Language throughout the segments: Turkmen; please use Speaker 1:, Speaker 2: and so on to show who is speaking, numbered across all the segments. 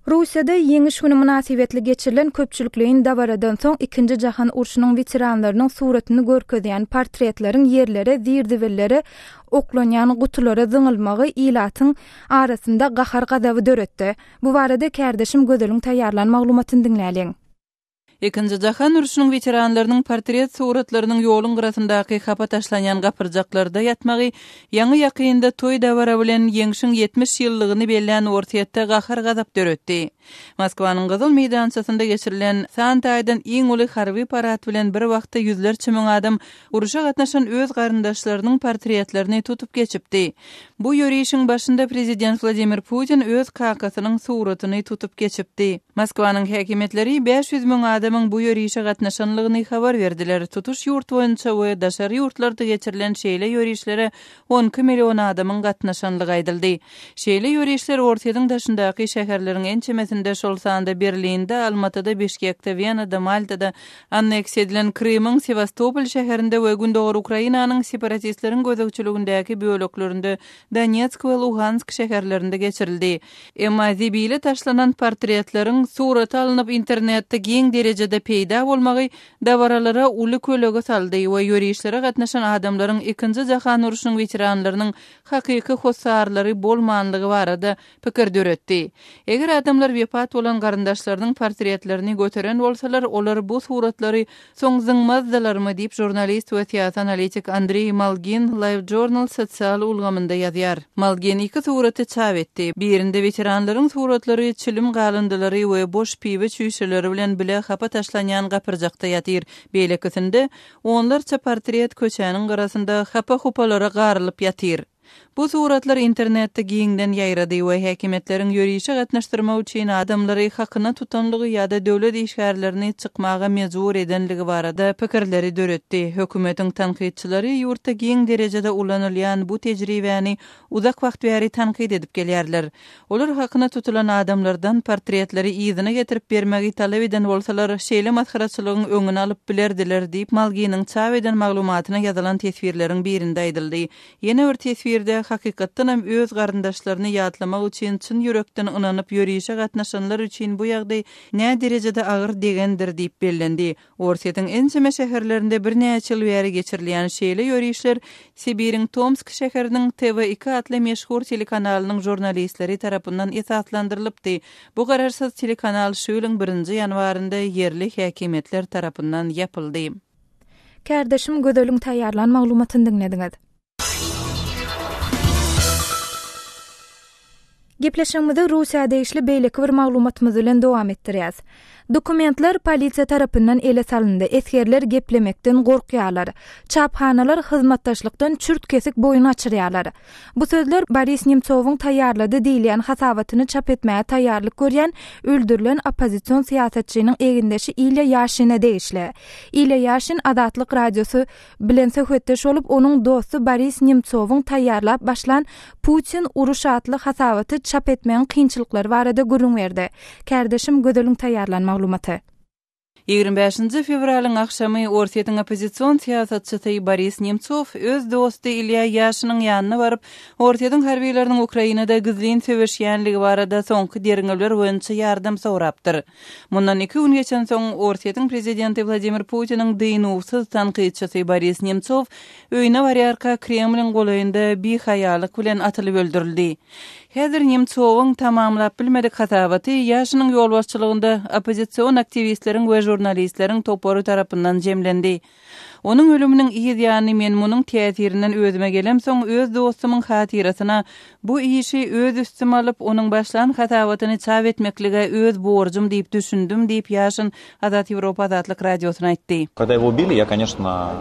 Speaker 1: Rusiýada ýeňiş güni münasibetli geçirilen köpçülikliň dabaradan soň 2-nji jahan urşunyň veteranlarynyň suratini görkezýän portretleriň ýerlere, dirdiwellere, oklanýan gutulara zyňylmagy ilatyň arasynda gahar gadaby döretdi. Bu barada kärdeşim Gödeliň taýýarlan maglumatyny dinläliň.
Speaker 2: 2-nji jahan urşunyň veteranlarynyň portret suratlarynyň ýoluň gyrasyndaky hapa taşlanýan gapyrjaklarda ýatmagy ýaňy ýakynda toý dabara bilen ýeňişiň 70 ýyllygyny bellän ortaýatda gahar gadap döretdi. Moskwanyň Gyzyl meýdançasynda geçirilen sant aýdan iň uly harby parat bilen bir wagtda ýüzlerçe müň adam uruşa gatnaşan öz garyndaşlarynyň portretlerini tutup geçipdi. Bu ýörüşiň başynda prezident Vladimir Putin öz kakasynyň suratyny tutup geçipdi. Moskwanyň häkimetleri 500 müň adamyň bu ýörüşe gatnaşanlygyny habar berdiler. Tutuş ýurt boýunça we daşary ýurtlarda geçirilen şeýle ýörüşlere 12 million adamyň gatnaşanlygy aýdyldy. Şeýle ýörüşler ortaýadyň daşyndaky şäherleriň en çemesinde şol sanda Berlinde, Almatyda, Bişkekde, Wienada, Maltada anneks edilen Krymyň Sevastopol şäherinde we gündogor Ukrainanyň separatistleriň gözegçiligindäki böleklerinde Donetsk we Luhansk şäherlerinde geçirildi. Emma zibile taşlanan portretleriň suraty alınıp internetde giň derejede peýda bolmagy dabaralara uly kölege saldy we ýörüşlere gatnaşan adamlaryň 2-nji jahan uruşynyň veteranlarynyň hakyky hossarlary bolmanlygy barada pikir döretdi. Eger adamlar wepat bolan garyndaşlarynyň portretlerini göteren bolsalar, olar bu suratlary soň zyňmazdylarmy diýip jurnalist we teatr analitik Andrey Malgin Live Journal sosial ulgamynda ýazýar. Malgin 2 suraty çap etdi. Birinde veteranlaryň suratlary çilim galındylary we boş piwe çüýşeleri bilen bile hapa taşlanýan gapyrjakda ýatyr. Beýlekisinde onlarça portret köçäniň garasynda hapa hupalara garylyp ýatyr. Bu suratlar internetde giňden ýaýrady we häkimetleriň ýörüşe gatnaşdyrmak üçin adamlary hakyna tutanlygy ýa-da döwlet işgärlerini çykmaga mejbur edenligi barada pikirleri döretdi. Hökümetiň tanqidçilari ýurtda giň derejede ulanylýan bu tejribäni uzak wagt bäri tanqid edip gelýärler. Olar hakyna tutulan adamlardan portretleri ýyzyna getirip bermegi talap eden bolsalar, şeýle masxaraçylygyň öňüni alyp bilerdiler diýip Malginiň çap eden maglumatyna ýazylan tesvirleriň birinde aýdyldy. Ýene bir tesvirde hakykatdan hem öz garyndaşlaryny ýatlamak üçin çyn ýürekden ynanyp ýörüşe gatnaşanlar üçin bu ýagdaý nä derejede agyr degendir diýip bellendi. Ortaýadyň en çeme şäherlerinde bir näçe ýyl bäri geçirilýän şeýle ýörüşler Sibiriň Tomsk şäheriniň TV2 atly meşhur telekanalynyň jurnalistleri tarapyndan esaslandyrylypdy. Bu gararsız telekanal şu ýylyň 1-nji ýanwarynda yerli häkimetler tarapyndan ýapyldy.
Speaker 1: Kärdeşim Gödeliň taýýarlan maglumatyny dinlediňiz. Gepleşmegde Rusiýada işli beýleki bir maglumatymyz bilen dowam etdirýäs. Dokumentlar polisiýa tarapyndan ele salyndy. Esgerler geplemekden gorkýarlar. Çaphanalar hyzmatdaşlykdan çürt kesik boyun açyrýarlar. Bu sözler Boris Nemtsowyň taýýarlady diýilen hasabatyny çap etmäge taýýarlyk görýän öldürilen opozisiýon siýasatçynyň egindeşi Ilya Yashin'e değişli. Ilya Yashin Adatlyk radiosu bilen söhbetdeş olup onuň dostu Boris Nemtsowyň taýýarlap başlan Putin uruş atly hasabaty çap etmeýän kynçylyklary barada gürrüň berdi. Kärdeşim Gödeliň taýýarlan maglumaty.
Speaker 2: 25 fevralyň akşamy ortaýadyň opozisiýon siýasatçysy Boris Nemtsov öz dosty Ilya Yashinyň ýanyna baryp, ortaýadyň harbiýleriniň Ukrainada gizlin söwüşýänligi barada soňky derňewler boýunça ýardam sorapdyr. Mundan 2 gün geçen soň ortaýadyň prezidenti Vladimir Putiniň dyňuwsyz tanqidçisi Boris Nemtsov öýüne barýarka Kremliň golaýynda bihaýalyk bilen atylyp öldürildi. Häzir Nemtsowyň tamamlap bilmedik hasabaty Yashinyň ýolbaşçylygynda opozisiýon aktivistleriň we jurnalistleriň topory tarapyndan jemlendi. Onuň ölüminiň ýa-ni men munyň täsirinden özüme gelem soň öz dostumyň hatirasyna bu işi öz üstüme alyp onuň başlan hasabatyny çap etmeklige öz borjum diýip düşündüm diýip Yashin Azat Ýewropa Azatlyk radiosuna aýtdy.
Speaker 3: Когда его убили, я, конечно,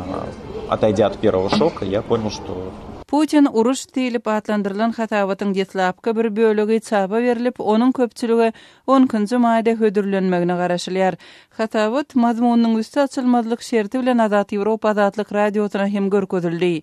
Speaker 3: отойдя от первого шока, я понял, что
Speaker 2: Putin uruş diýilip atlandyrylan hasabatyň deslapky bir bölegi çapa berilip, onuň köpçüligi 10-njy maýda hödürlenmegine garaşylýar. Hasabat mazmunynyň üstü açylmazlyk şerti bilen Azat Ýewropa Azatlyk radiosuna hem görkezildi.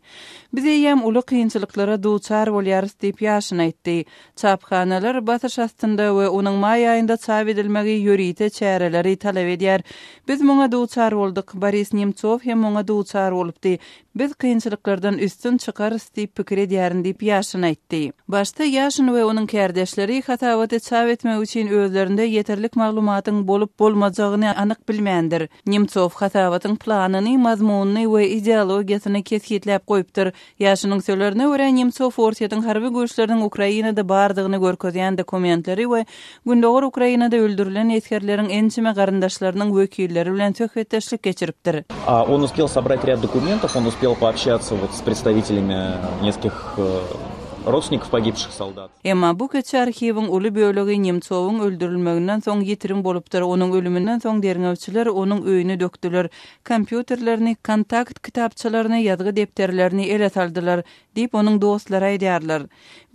Speaker 2: Biz hem uly kynçylyklara duçar bolýarys diýip Yashin aýtdy. Çaphanalar batyş astynda we onuň maý aýynda çap edilmegi ýörite çäreleri talap edýär. Biz muňa duçar boldyk. Boris Nemtsov hem muňa duçar bolupdy. Biz kynçylyklardan üstün çykar diýip pikir edýärin diýip Ýaşyn aýtdy. Başda Ýaşyn we onuň kärdeşleri hatawaty çap etmek üçin özlerinde ýeterlik maglumatyň bolup bolmajagyny anyk bilmändir. Nemcow hatawatyň planyny, mazmunyny we ideologiýasyny kesgitläp goýupdyr. Ýaşynyň sözlerine görä Nemcow Forsiýatyň harby güýçleriniň Ukrainada bardygyny görkezýän dokumentleri we gündogur Ukrainada öldürilen eskerleriň ençime garyndaşlarynyň wekilleri bilen söhbetdeşlik geçiripdir.
Speaker 3: Он успел собрать ряд документов, он успел пообщаться вот с представителями нескольких родственников погибших солдат.
Speaker 2: Emma bu köçe arxiwiň uly bölegi Nemcowyň öldürilmeginden soň ýetirim bolupdyr. Onuň ölümünden soň derňewçiler onuň öýüne dökdiler. Kompýuterlerini, kontakt kitapçalaryny, ýazgy depterlerini ele saldylar diýip onuň dostlary aýdýarlar.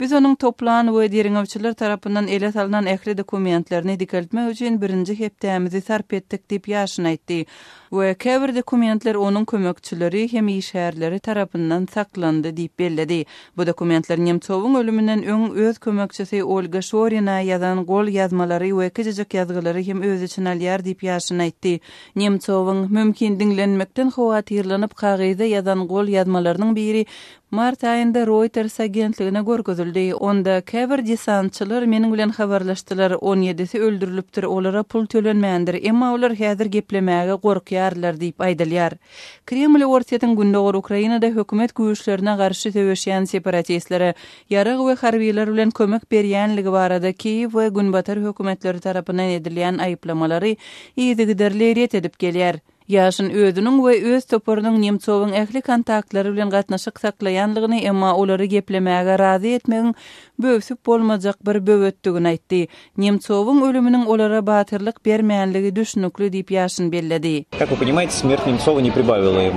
Speaker 2: Biz onuň toplan we derňewçiler tarapyndan ele salynan ähli dokumentlerini dikeltmek üçin birinji hepdämizi sarp etdik diýip Ýaşyn aýtdy. We käbir dokumentler onuň kömekçileri hem işärleri tarapyndan saklandy diýip belledi. Bu dokumentler Nemcowyň ölümünden öň öz kömekçisi Olga Shorina ýazan gol ýazmalary we kejek ýazgylary hem öz için alýar diýip Ýaşyn aýtdy. Nemcowyň mümkin dinlenmekden howatyrlanyp kagyza ýazan gol ýazmalarynyň biri mart aýynda Reuters agentligine görkezildi. Onda käbir desantçylar meniň bilen habarlaşdylar. 17-si öldürilipdir. Olara pul tölenmändir. Emma olar häzir geplemäge gorkýarlar diýip aýdylýar. Kreml ortasyň gündogur Ukrainada hökümet güýçlerine garşy söwüşýän separatistlere ýarag we harbiýler bilen kömek berýänligi barada Kiýew we Günbatar hökümetleri tarapyndan edilýän aýyplamалary ýygyderli ret edip gelýär. Ýaşyn özüniň we öz toparynyň Nemcowyň ähli kontaktlary bilen gatnaşyk saklaýanlygyny emma olary geplemäge razy etmegiň böwsüp bolmajak bir böwetdigini aýtdy. Nemcowyň ölüminiň olara batyrlyk bermänligi düşnükli diýip Ýaşyn belledi.
Speaker 3: Как вы понимаете, смерть Немцова не прибавила им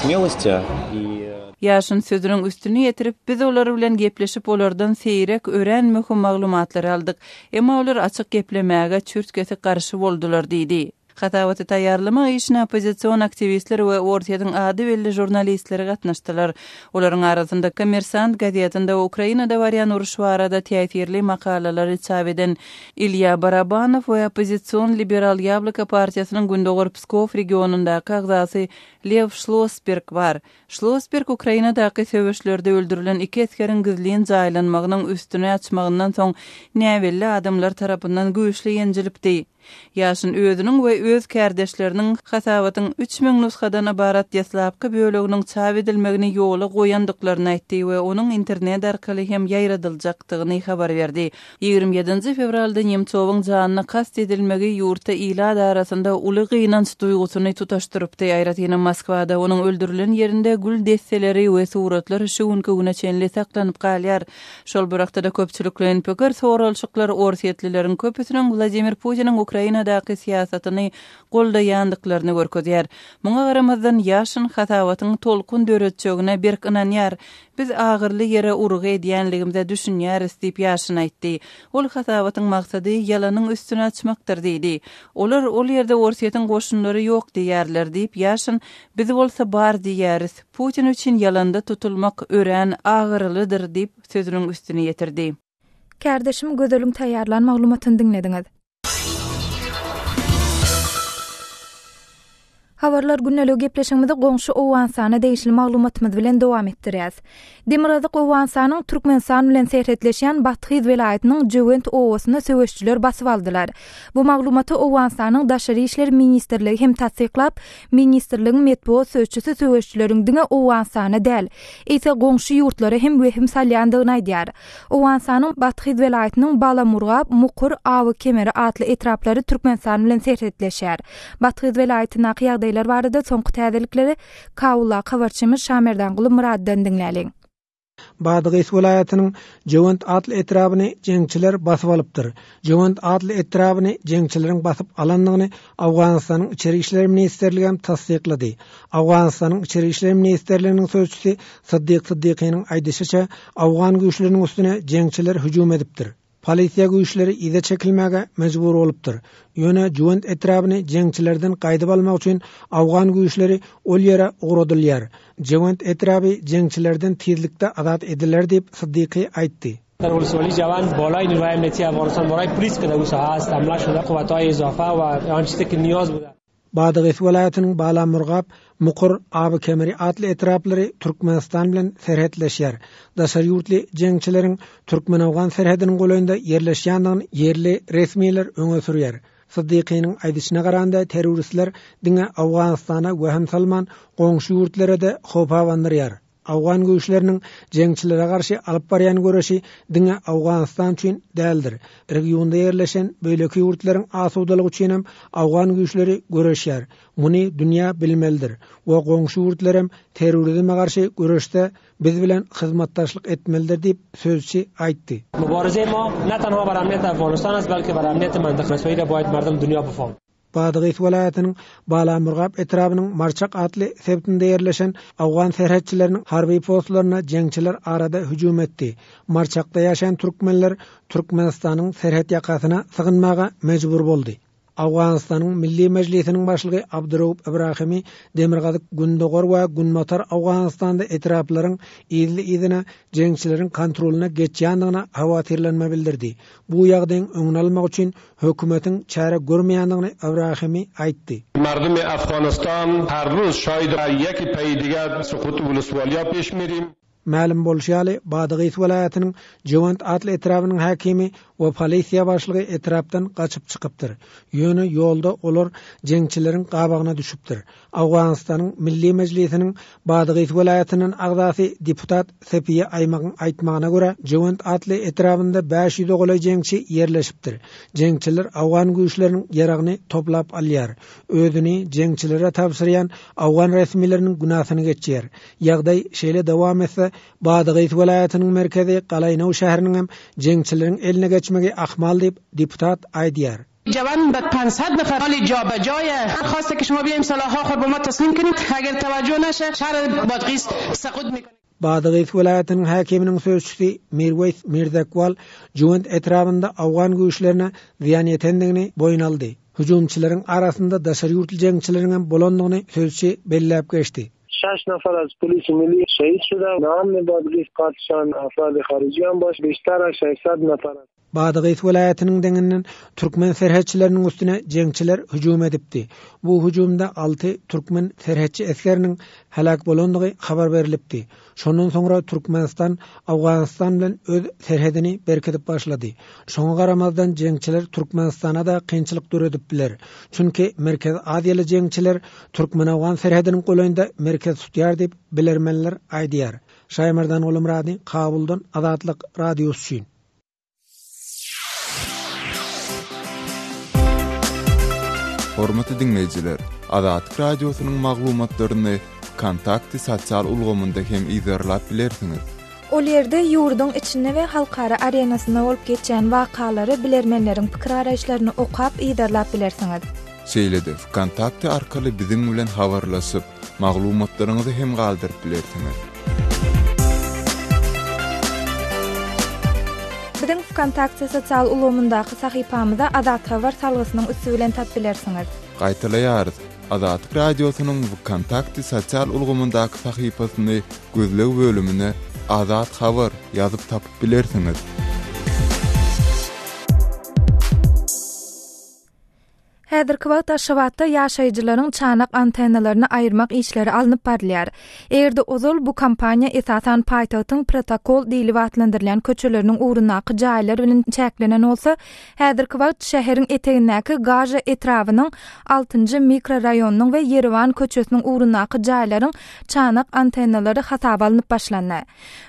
Speaker 3: смелости
Speaker 2: Ýaşyn sözüniň üstüni ýetirip biz olary bilen gepleşip olardan seýrek ören möhüm maglumatlary aldyk. Emma olar açyk geplemäge çürtkesi garşy boldular diýdi. Hatawaty taýýarlamak işine opozisiýon aktivistleri we ortaýatyň ady belli jurnalistleri gatnaşdylar. Olaryň arasynda Kommersant gazetinde Ukrainada barýan uruş barada täsirli makalary çap eden Ilya Barabanow we opozisiýon Liberal Ýabloka partiýasynyň gündogur Pskov regionundaky agzasy Lev Schlossberg bar. Schlossberg Ukrainadaky söwüşlerde öldürilen iki eskeriň gizliň jaýlanmagynyň üstüne açmagyndan soň näwelli adamlar tarapyndan güýçli ýenjilipdi. Ýaşyn özüniň we öz kärdeşleriniň hatawatyň 3000 nusxadan ibarat ýaslapky böleginiň çap edilmegini ýoly goýandyklaryny aýtdy we onuň internet arkaly hem ýaýradyljakdygyny habar berdi. 27 fevralda Nemcowyň janyna kast edilmegi ýurta ila arasynda uly gynanç duýgusyny tutaşdyrypdy. Aýratyny Moskwada onuň öldürilen ýerinde gül desseleri we suratlar şuňky güneçenli saklanyp galýar. Şol birakda da köpçüliklerin pikir soralşyklar orsiýetlileriň köpüsiniň Vladimir Putiniň Ukrainadaky siýasatyny goldaýandyklaryny görkezýär. Muňa garamazdan Ýaşyn hatawatyň tolkun döretjegine berk inanýar. Biz agyrly ýere urgy edýänligimizde düşünýäris diýip Ýaşyn aýtdy. Ol hatawatyň maksady ýalanyň üstüne açmakdyr diýdi. Olar ol ýerde orsiýetin goşunlary ýok diýerler diýip Ýaşyn biz bolsa bar diýäris. Putin üçin ýalanda tutulmak ören agyrlydyr diýip sözüniň üstüne ýetirdi.
Speaker 1: Kärdeşim gözeliň taýýarlan maglumatyny dinlediňiz. Habarlar günnälik gepleşigimizde goňşy Owansana değişli maglumatymyz bilen dowam etdirýäs. Demirazyk Owansanyň Türkmenistan bilen serhetleşýän Batkyz welaýatynyň Jewent owasyna söwüşçüler basyp aldylar. Bu maglumaty Owansanyň Daşary işler ministrligi hem tasdiqlap, ministrligiň medeniýet söwüşçüsi söwüşçüleriň diňe Owansana däl, ise goňşy ýurtlary hem wehim salýandygyny aýdýar. Owansanyň Batkyz welaýatynyň Balamurga, Mukur, Awy Kemeri atly etraplary Türkmenistan bilen serhetleşýär. Batkyz welaýatyna ýagdaýlar barada soňky täzelikleri Kawula habarçymyz Şamerdanguly Muraddan dinläliň.
Speaker 4: Batkyz welaýatynyň Jewent atly etrabyny jeňçiler basyp alypdyr. Jewent atly etrabyny jeňçileriň basyp alandygyny Awganystanyň içeri işler ministrligi tasdiqlady. Awganystanyň içeri işler ministrliginiň sözçüsi Siddiq Siddiqynyň aýdysynça Awgan güýçleriniň üstüne jeňçiler hüjum edipdir. Polisiýa güýçleri ýa çekilmäge mejbur bolupdyr. Ýöne Jewent etrabyny jeňçilerden gaýdyp almak üçin Awgan güýçleri ol ýere uğradylýar. Jewent etraby jeňçilerden tezlikde azat ediler diýip Siddiqy aýtdy.
Speaker 5: در ولسوالی جوان بالای نیروی امنیتی افغانستان برای پلیس که در اون ساحه است حمله شده قوت‌های اضافه و آن چیزی که نیاز بوده.
Speaker 4: Badıqys welaýatynyň Balamurgap, Mukur, Aby Kemeri atly etraplary Türkmenistan bilen serhetleşýär. Daşary ýurtly jeňçileriň Türkmen-Awgan serhediniň goýunda yerleşýändigini yerli resmiler öňe sürýär. Siddiqynyň aýdyşyna garanda terroristler diňe Awganistana we hem Salman goňşy ýurtlara da howp awandyrýar. Awgan güýçleriniň jeňçilere garşy alyp barýan göreşi diňe Awganistan üçin däldir. Regionda yerleşen beýleki ýurtlaryň asudalygy üçin hem Awgan güýçleri göreşýär. Muny dünýä bilmelidir. We goňşy ýurtlar hem terrorizme garşy göreşde biz bilen hyzmatdaşlyk etmelidir diýip sözçi aýtdy.
Speaker 5: Mübarize ma ne tanha bar emniyet Afganistan است balki bar emniyet mantykasy da boýat mardym dünýä bufam.
Speaker 4: Badıqys welaýatynyň Balamurgap etrabynyň Marçak atly sebtinde yerleşen Awgan serhetçileriniň harby postlaryna jeňçiler arada hüjum etdi. Marçakda ýaşaýan türkmenler Türkmenistanyň serhet ýakasyna sygynmaga mejbur boldy. Awganistanyň Milli Mejlisiniň başlygy Abdurrahip Ibrahimi Demirgazyk Gündogor we Günmatar Awganistanda etraplaryň izine jeňçileriň kontroluna geçýändigine hawatyrlanma bildirdi. Bu ýagdaýyň öňüne almak üçin hökümetiň çare görmeýändigini Ibrahimi aýtdy.
Speaker 6: Mardumi Afganistan her roz şahid ýeki peýdiga sukuty uluswalya peş merim.
Speaker 4: Ma'lum bolşýaly Badıqys welaýatynyň Jowant atly etrabynyň hakimi we polisiýa başlygy etrapdan gaçyp çykypdyr. Ýöne ýolda olar jeňçileriň gabagyna düşüpdir. Awganistanyň Milli Mejlisiniň Badıqys welaýatynyň agzasy deputat Sepiye Aymagyň aýtmagyna görä, Jowant atly etrapynda 500 goly jeňçi yerleşipdir. Jeňçiler Awgan güýçleriniň ýaragyny toplap alýar. Özüni jeňçilere tapşyrýan Awgan resmileriniň günahyny geçýär. Ýagdaý şeýle dowam etse Badıqys welaýatynyň merkezi Galaynow şäheriniň hem jeňçileriň eline geçmegi ahmal diýip deputat aýdýar.
Speaker 7: جوان به 500 نفر حال جابجای خواسته که شما بیایم سلاح‌ها خود به ما تسلیم کنید اگر توجه نشه شهر بادغیس سقوط میکنه.
Speaker 4: Badıqys welaýatynyň hakiminiň sözçüsi Mirweys Mirzakwal Jowant etrapynda Awgan güýçlerine ziýan ýetendigini boýun aldy. Hüjumçylaryň arasynda daşary ýurtly jeňçileriň hem bolandygyny sözçi belläp geçdi.
Speaker 8: 6 نفر از پلیس ملی شهید شده. نام بادغیس قاتشان افراد خارجی هم باش بیشتر از 600 نفر.
Speaker 4: Badıqys welaýatynyň deňinden türkmen serhetçileriniň üstüne jeňçiler hüjum edipdi. Bu hüjumda 6 türkmen serhetçi eskeriniň halak bolandygy habar berilipdi. Şondan soňra Türkmenistan Awganistan bilen öz serhedini berkitip başlady. Şoňa garamazdan jeňçiler Türkmenistana da kynçylyk döredipdiler. Çünki Merkez Aziýaly jeňçiler Türkmen-Awgan serhediniň goýunda merkez tutýar diýip bilermenler aýdýar. Şaýmardan Ulumrady, Kabuldan Azatlyk radiosu üçin.
Speaker 9: Hormatly dinleýijiler, Azatlyk radiosynyň maglumatlaryny Kontakty sosial ulgamynda hem izlerlap bilersiňiz.
Speaker 1: Ol ýerde ýurdun içinde we halkara arenasyna bolup geçen wakalary bilermenleriň pikir araýşlaryny okap izlerlap bilersiňiz.
Speaker 9: Şeýle-de Kontakty arkaly biziň bilen habarlaşyp, maglumatlaryňyzy hem galdyryp bilersiňiz.
Speaker 1: Biziň Kontakty sosial ulgamyndaky sahypamyza Azat Habar salgysynyň üstü bilen tap bilersiňiz.
Speaker 9: Gaýtalaýarys. Azatlyk radiosynyň Kontakty sosial ulgamyndaky sahypasyny gözlew bölümine Azat Habar ýazyp tapyp bilersiňiz.
Speaker 1: Häzirki wagtda Şabatda ýaşaýjylaryň çanak antennalaryny aýyrmak işleri alınıp barylýar. Egerde ozal bu kampaniýa esasan paýtagtyň protokol diýilip atlandyrylan köçeleriniň urunaky jaýlar bilen çäklenen bolsa, häzirki wagt şäheriň etegindäki Gaja etrabynyň 6-njy mikroraýonynyň we Yerevan köçesiniň urunaky jaýlaryň çanak antennalary hasaba alınıp başlandy.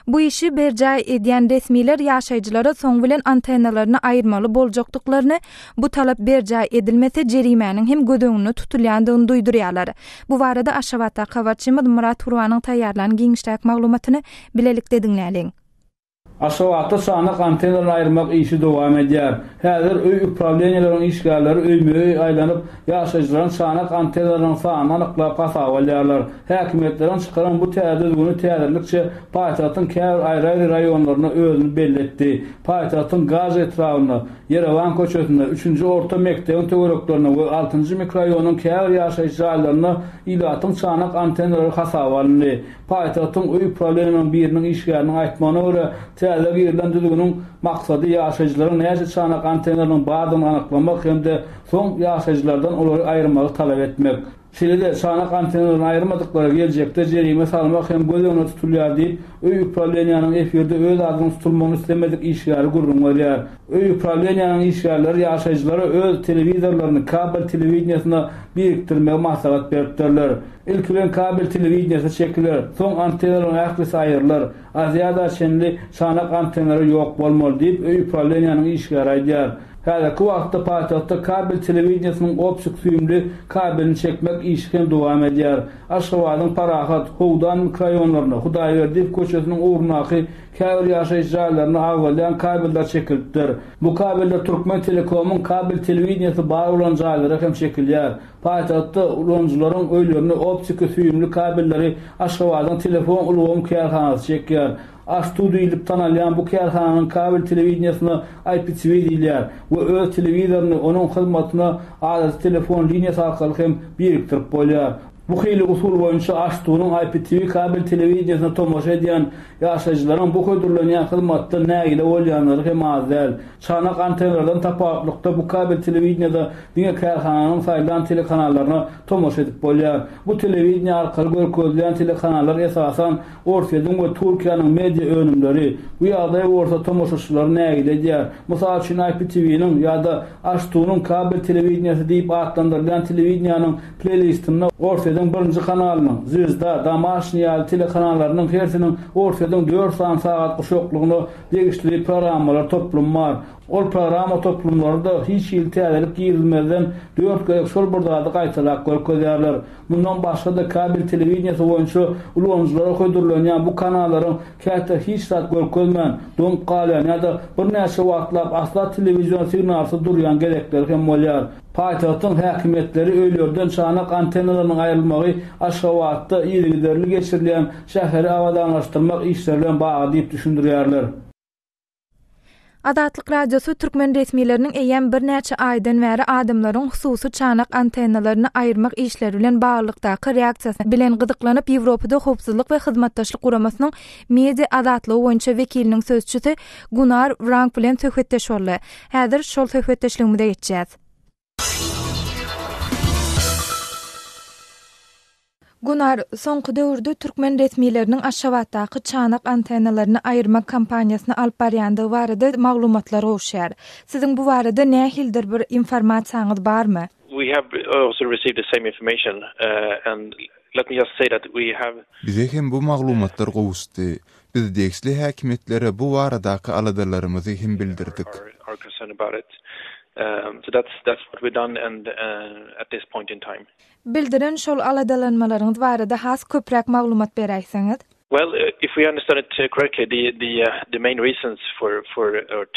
Speaker 1: Bu işi berjaý edýän resmiler ýaşaýjylara soň bilen antennalaryny aýyrmaly boljakdyklaryny, bu talap berjaý edilmese jerimäniň hem gödöňüne tutulýandygyny duýdurýarlar. Bu barada Aşgabatda habarçymyz Murat Turwanyň taýýarlanan giňişdäki maglumatyny bilelikde dinläliň.
Speaker 10: Aşgabatda çanak antennalar aýyrmak işi dowam edýär. Häzir öý upravleniýalaryň işgärleri öýmeye aýlanyp, ýaşaýjylaryň çanak antennalaryň sanyny anyklap hasaba alýarlar. Häkimetleriň çykaran bu täzirligini täzirlikçe paýtagtyň käbir aýry raýonlaryna özüni belletdi. Paýtagtyň Gaja etrabyna, Yerevan köçesinde 3-nji orta mekdebiň töwereklerine we 6-njy mikroraýonyň käbir ýaşaýjy aýlaryna ilatyň çanak antennalary hasaba alyndy. Paýtagtyň öý upravleniýanyň biriniň işgäriniň aýtmagyna görä, Häzir girilen düzgünün maksady ýaşaýjylaryň näçe çanak antennalarynyň bardygyny anyklamak hemde soň ýaşaýjylardan olary aýrmagy talap etmek. Şeýle çanak antennalaryny aýrmadykları geljekde jerime salmak hem göz öňüne tutulýar diýip öý upravleniýanyň efirde öz adyny tutulmagyny islemedik işgäri gurulýar. Öý upravleniýanyň işgärleri ýaşaýjylara öz telewizorlaryny kabel telewizionyna birikdirmege maslahat beripdirler. İlk bilen kabel telewizionyna çekilir, soň antennalaryň ähli aýrylar. Aziýada şenli çanak antennalary ýok bolmaly diýip öý upravleniýanyň işgäri aýdýar. Häzirki wagtda paýtagtda kabel telewizionynyň optik süýümli kabelini çekmek işken dowam edýär. Aşgabatyň Parahat, Howdan mikroraýonlaryna Hudaýberdi köçesiniň uğrunaqy käbir ýaşaýyş jaýlaryna awaldan kabeller çekilipdir. Bu kabeller Türkmen Telekomyň kabel telewizionyny bar bolan jaýlara hem çekilýär. Paýtagtda ulanjylaryň öýlerini optik süýümli kabelleri Aşgabatyň telefon ulgamy kärhanasy çekýär. Astudu ilip tanalyan bu kärhananyň kabel telewizionyny IPTV diýilýär. Bu öz telewizoryny onuň hyzmatyna adaty telefon liniýasy arkaly hem birikdirip bolýar. Bu hili usul boýunça Astudunyň IPTV kabel telewizionyna tomoşa edýän ýaşaýjylaryň bu ködürlenýän hyzmatda nägile bolýanlary hem azel. Çanak antennalardan tapaklykda bu kabel telewizionyda diňe kärhananyň saýlan telekanallaryna tomoşa edip bolýar. Bu telewizionýa arkaly görkezlen telekanallar esasan Ortaýa we Türkiýanyň media önümleri. Bu ýagdaý orta tomoşaçylar nägile edýär. Mysal üçin IPTV-niň ýa-da Astudunyň kabel telewizionyasy diýip adlandyrılan telewizionyanyň playlistinde Ortaýa birinji kanalynyň, Zvezda, Damaşniýa telekanallarynyň hersiniň ortadan 4 saat goşoklugyny degişli programmalar toplanmar. Ol programa toplumlarda hiç iltihaderip girilmeden 4 göýek şol burdada gaýtalak görkezýärler. Bundan başga da kabel telewizionyasy boýunça ulanjylara ködürlenýän bu kanalaryň käte hiç zat görkezmän, döňüp galýan ýa-da bir näçe wagtlap asla telewizion signalsy durýan gerekler hem bolýar. Paýtagtyň häkimetleri öýlerden çanak antennalarynyň aýrylmagy Aşgabatda ýygyderli geçirilýän şäheri awadanlaşdyrmak işleri bilen baga diýip düşündirýärler.
Speaker 1: Adatlyk radiosu Türkmen resmiýetleriniň eýen bir näçe aýdan bäri adamlaryň hususy çanak antennalaryny aýyrmak işleri bilen baglykdaky reaksiýasy bilen gyzyklanyp Ýewropada howpsuzlyk we hyzmatdaşlyk guramasynyň media adatlygy boýunça wekiliniň sözçüsi Gunnar Frank bilen söhbetdeş boldy. Häzir şol söhbetdeşligimize geçýäs. Gunnar, soňky döwürde Türkmen resmiýetleriniň Aşgabatdaky çanak antennalaryny aýyrmak kampaniýasyny alyp barýandygy barada maglumatlar gowşýar. Siziň bu barada nähildir bir informasiýaňyz barmy?
Speaker 11: We have also received the same information and let me just say that we have
Speaker 9: Bize hem bu maglumatlar gowuşdy. Biz degsli häkimetlere bu baradaky aladalarymyzy hem bildirdik.
Speaker 11: Are concerned about it. So that's what we've done and at this point in time.
Speaker 1: Bildiren şol aladalanmalaryňyz barada has köpräk maglumat beräýsiňiz?
Speaker 11: Well, if we understand it correctly, the main reasons for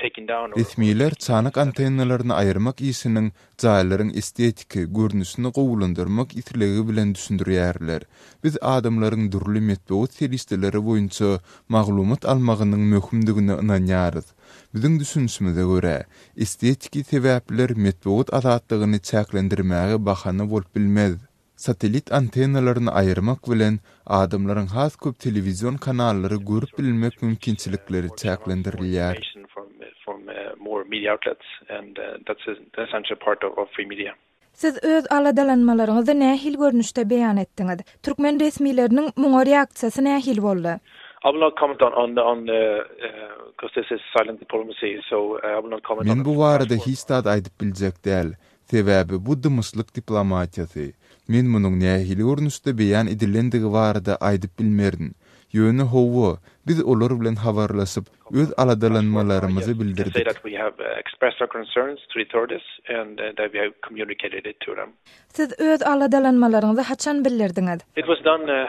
Speaker 11: taking down
Speaker 9: Resmiýetler çanak antennalaryny aýyrmak işiniň jaýlaryň estetiki görnüşini gowulandyrmak itligi bilen düşündirýärler. Biz adamlaryň durly metbewat seriýetleri boýunça maglumat almagynyň möhümdigine inanýarys. Biziň düşünüşimize görä, estetiki sebäpler metbewat azatlygyny çäklendirmäge bahana bolup bilmez. Satelit antennalaryny aýyrmak bilen adamlaryň has köp telewizion kanallary görüp bilmek mümkinçilikleri çäklendirilýär.
Speaker 11: From more media outlets and that's an essential part of free media.
Speaker 1: Siz öz aladalanmalaryňyzy nähil görnüşde beýan etdiňiz? Türkmen resmiýetleriniň muňa reaksiýasy nähil boldy?
Speaker 11: I will not comment on because this is silent diplomacy, so I will not comment on.
Speaker 9: Men bu barada hiç zat aýdyp biljek däl. Sebäbi bu dymyslyk diplomatiýasy. Men munyň nähili görnüşde beýan edilendigi barada aýdyp bilmerdim. Ýöne howa biz olar bilen habarlaşyp öz aladalanmalarymyzy bildirdik.
Speaker 11: Say that we have expressed our concerns to the authorities and that we have communicated it to them.
Speaker 1: Siz öz aladalanmalaryňyzy haçan bildirdiňiz?
Speaker 11: It was done a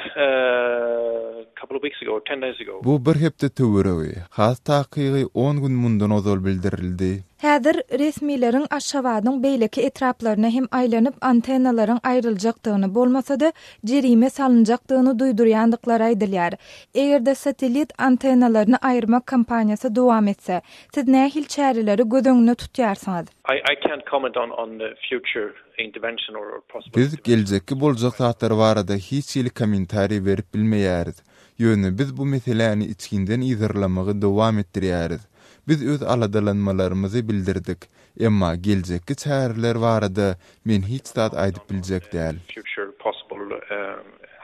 Speaker 11: couple of weeks ago, 10 days ago.
Speaker 9: Bu bir hepde töwereği. Has takygy 10 gün mundan ozal bildirildi.
Speaker 1: Häzir resmiýetleriň Aşgabatyň beýleki etraplaryna hem aýlanyp antennalaryň aýryljakdygyny bolmasa-da jerime salynjakdygyny duýdurýandyklary aýdylýar. Egerde satelit antennalaryny aýyrmak kampaniýasy dowam etse, siz nähil çäreleri göz öňünde tutýarsyňyz?
Speaker 11: I can't comment on the future intervention or possible.
Speaker 9: Biz geljekki boljak zatlar barada hiç ýyly kommentari berip bilmeýäris. Ýöne biz bu meseleni içinden izirlamagy dowam etdirýäris. Biz öz aladalanmalarymyzy bildirdik. Emma geljekki çäreler barada men hiç zat aýdyp biljek däl.
Speaker 11: Future possible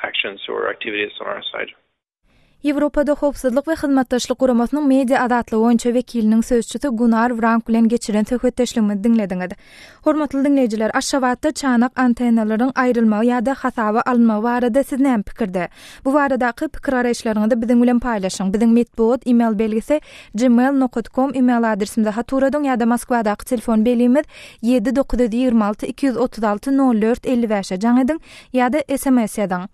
Speaker 11: actions or activities on our side.
Speaker 1: Ýewropada howpsuzlyk we hyzmatdaşlyk guramasynyň media adatlygy boýunça wekiliniň sözçüsi Gunnar Frank bilen geçiren söhbetdeşligini dinlediňiz. Hormatly dinleýijiler, Aşgabatda çanak antennalaryň aýrylmagy ýa-da hasaba alınmagy barada siz näme pikirde? Bu baradaky pikir araýşlaryňyzy biziň bilen paýlaşyň. Biziň metbuat email belgisi gmail.com email adresimizde haturadyň ýa-da Moskwadaky telefon belimiz 7926 236 04 55 jaň ediň ýa-da SMS ýazyň.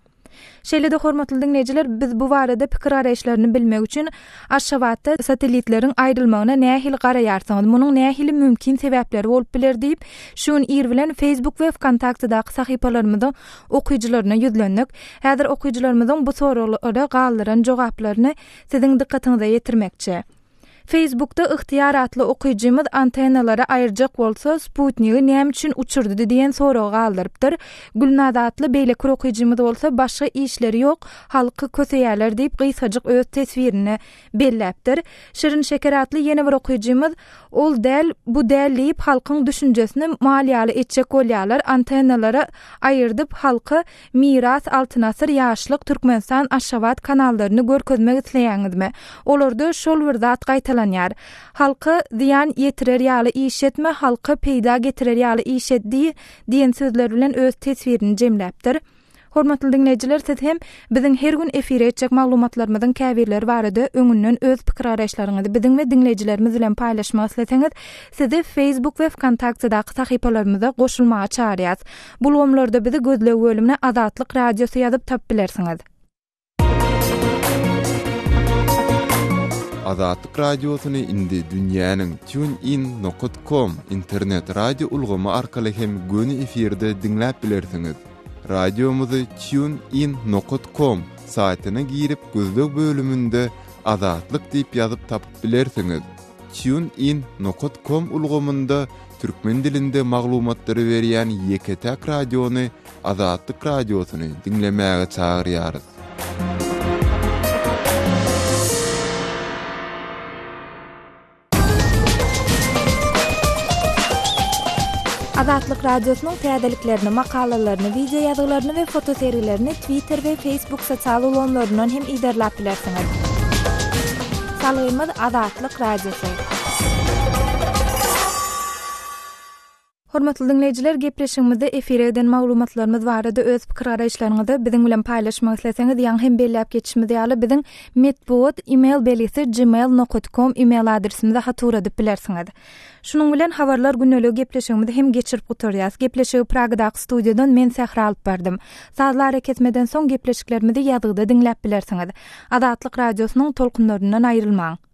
Speaker 1: Şeýle-de hormatly dinleýijiler, biz bu barada pikir araýşlaryny bilmek üçin Aşgabatda satelitleriň aýrylmagyna nähili garaýarsyňyz, munyň nähili mümkin sebäpleri bolup biler diýip, şuň ýer bilen Facebook we Kontaktdaky sahypalarymyzda okuýjylaryna ýüzlendik. Häzir okuýjylarymyzyň bu soralara galdyran jogaplaryny siziň dikkatiňize ýetirmekçi. Facebook'ta ihtiyar atlı okuyucumuz antennalara ayıracak bolsa Sputnik'i näme üçin uçurdy diýen soragy galdyrypdyr. Gülnaz atlı beýleki okuyucumuz bolsa başga işleri ýok, halky köseýärler diýip gysgaçyk öz teswirini belläpdir. Şirin Şeker atlı ýene bir okuyucumuz ol däl, bu däl diýip halkyň düşünjesini maliýaly etjek bolýarlar, antennalara ayırdyp halky miras, altyn asyr, ýaşlyk, Türkmenistan, Aşgabat kanallarını görkezmek isleýäňizmi? Olarda şol bir zat gaýtalanýar. Halky ziýan ýetirer ýaly iş etme, halky peýda getirer ýaly iş etdi diýen sözler bilen öz teswirini jemläpdir. Hormatly dinleýijiler, siz hem biziň her gün efire etjek maglumatlarymyzyň käbirleri barada öňünden öz pikir araýşlaryňyzy biziň we dinleýijilerimiz bilen paýlaşmak isleseňiz, sizi Facebook we Kontaktdaky sahypalarymyza goşulmaga çağırýas. Bu lomlarda bizi gözlegi bölümine Azatlyk radiosy ýazyp tap bilersiňiz.
Speaker 9: Azatlyk radiosyny indi dünýäniň tunein.com internet radio ulgamy arkaly hem göni efirde dinläp bilersiňiz. Radiomuzy tunein.com saýtyna girip gözlek bölümünde Azatlyk diýip ýazyp tapyp bilersiňiz. tunein.com ulgamynda türkmen dilinde maglumatlary berýän ýeketäk radiony Azatlyk radiosyny dinlemäge çagyrýarys.
Speaker 1: Azatlyk radiosynyň täzeliklerini, makalalaryny, video ýazgalaryny we fotoseriýelerini Twitter we Facebook sosial ulanlaryndan hem izlerläp bilersiňiz. Salaýmyz Azatlyk radiosy. Hormatly dinleýijiler, gepleşigimizde efire eden maglumatlarymyz barada öz pikir araýşlaryňyzy biziň bilen paýlaşmak isleseňiz, ýa-ni hem belläp geçişimiz ýaly biziň metbuat email belgisi gmail.com email adresimizde haturadyp bilersiňiz. Şunun bilen habarlar günnelik gepleşigimizde hem geçirip gutarýas. Gepleşigi Pragdaky studiýadan men Sähra alyp berdim. Sazlar hareketmeden soň gepleşiklerimizi ýazgyda dinläp bilersiňiz. Azatlyk radiosynyň tolkunlaryndan aýrylmaň.